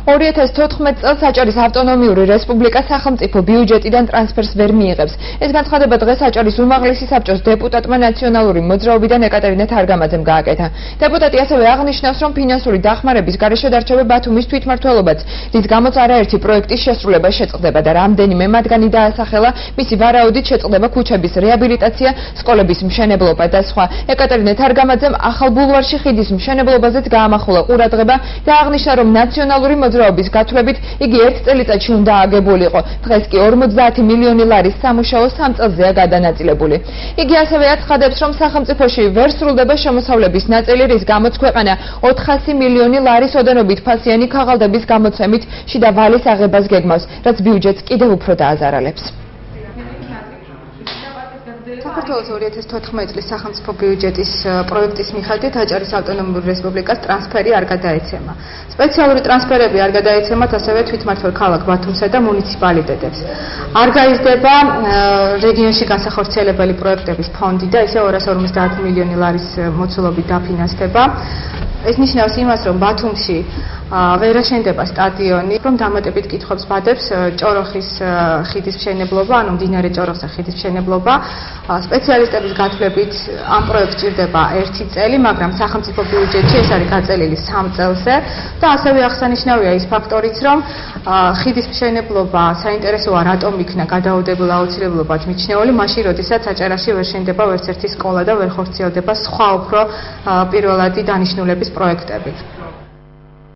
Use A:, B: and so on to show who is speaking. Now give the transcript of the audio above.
A: 2014 წელს აჭარის ავტონომიური რესპუბლიკა სახელმწიფო ბიუჯეტიდან ტრანსფერს ვერ მიიღებს. ეს განცხადება დღეს აჭარის უმაღლესი საბჭოს დეპუტატმა ნაციონალური მოძრაობიდან ეკატერინე თარგამაძემ გააკეთა. დეპუტატი ასევე აღნიშნავს, რომ ფინანსური დახმარების გარეშე დარჩება ბათუმის თვითმმართველობაც, რის გამოც არაერთი პროექტის შესრულება შეწყდება და რამდენიმე მათგანი დაასახელა, მისი ვარაუდით შეწყდება ქუჩების რეაბილიტაცია, სკოლების მშენებლობა და სხვა. ეკატერინე თარგამაძემ ახალ ბულვარში ხიდის მშენებლობაზეც გაამახვილა ყურადღება და აღნიშნა, რომ ნაციონალური მოძრაობის გათვლებით იგი 1 წელიწადში უნდა აგებულიყო. დღეს კი 50 მილიონი ლარის სამუშაო 3 წელზეა გადანაწილებული. იგი ასევე აცხადებს, რომ სახელმწიფოში ვერ სრულდება შემოსავლების ნაწილი, რის გამოც ქვეყანა 400 მილიონი ლარის ოდენობით ფასიანი ქაღალდების გამოცემით შიდა ვალის აღებას გეგმავს, რაც ბიუჯეტს კიდევ უფრო დააზარალებს. საქართველოს 2014 წლის სახელმწიფო ბიუჯეტის პროექტის მიხედვით აჭარის ავტონომიური რესპუბლიკას ტრანსფერი არ გადაეცემა. სპეციალური ტრანსფერები არ გადაეცემათ ასევე თვითმმართველ ქალაქ ბათუმსა და მუნიციპალიტეტებს. არ გაიზრდება რეგიონში განსახორციელებელი პროექტების ფონდი და ისე 250 მილიონი ლარის მოცულობით დაფინანსდება. ეს ნიშნავს იმას, რომ ბათუმში ვერ აშენდება სტადიონი, რომ დამატებით კითხვებს ბადებს ჭოროხის ხიდის მშენებლობა, ანუ მდინარე ჭოროხზე ხიდის მშენებლობა. სპეციალისტების გათვლებით ამ პროექტს ჭირდება 1 წელი, მაგრამ სახელმწიფო ბიუჯეტში ეს არის გაწელილი 3 წელზე და ასევე აღსანიშნავია ის ფაქტორიც, რომ ხიდის მშენებლობა საინტერესოა რატომ იქნა გადაუდებული აუცილებლობად მიჩნეული, მაშინ როდესაც აჭარაში ვერ შენდება ვერც ერთი სკოლა და ვერ ხორციელდება სხვა უფრო პირველადი დანიშნულების პროექტები.